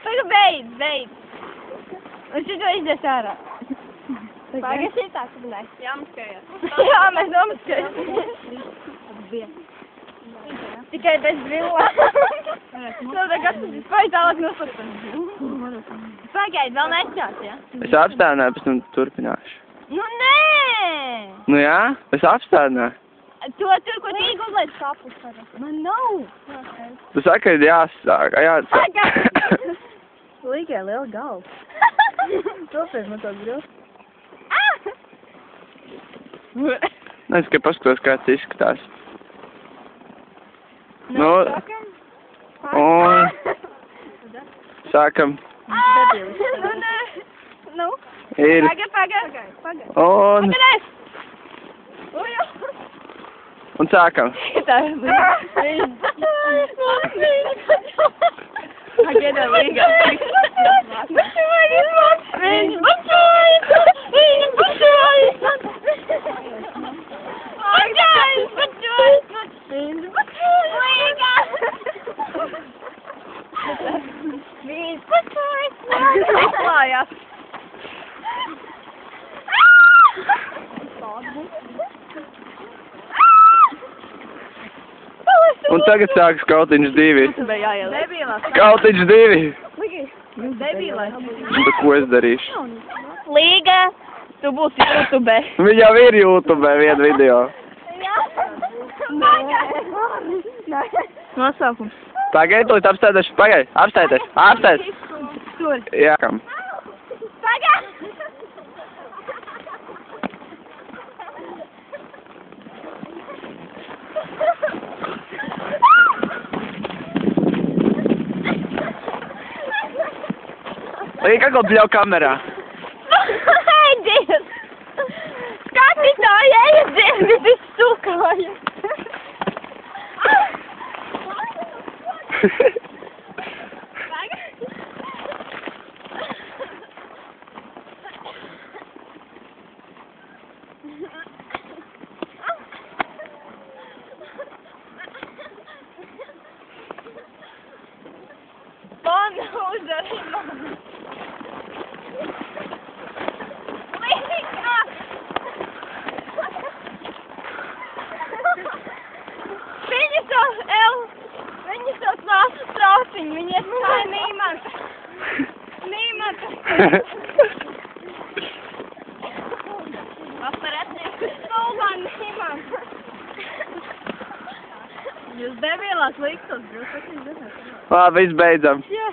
Tagad beidz. Un šito izdes ārā. Pagaid šitā, tad ne. Jāmaskējās. Jā, mēs nomaskējām. Tikai bez brillām. Nu, tagad vai tālāk nosakam. Pagaid, vēl nešķās, ja? Es apstādināju, pēc tam turpināšu. Nu, nē! Nu jā, es apstādināju. To tur, ko tī gudlēt kapus. Man nav. Tu saki, ka ir jāsāk. Pagaid! Līgai liela galva. Tāpēc man tāds grils. Es tikai paskatos, kā tas izskatās. Nu, un sākam. Nu? Ir. Pagaid. Un sākam. Tā ir Pagaidām līgā. Viņš bučojas! Izklājās. Un tagad sākas Kautiņš 2. Debilās. Kautiņš 2. Debilās. Tad ko es darīšu? Līga, tu būsi YouTube. Viņa jau ir YouTube viena video. Nosaukums. Pagaid, tu apstāties. Pagaid, apstāties. Tur. Jā, kam? Pagaid! Lai kā kaut bļau kamerā. Aidies! Skatītāji, aizies, viss sukāja. Man uzdarīja man. Līga! Viņi sauc nāsu trauciņu, viņi ir kā Nīmanta. Aparatnieks skolā Nīmanta. Jūs debilās liktos, jūs esat. Labi, viss beidzam. Jā.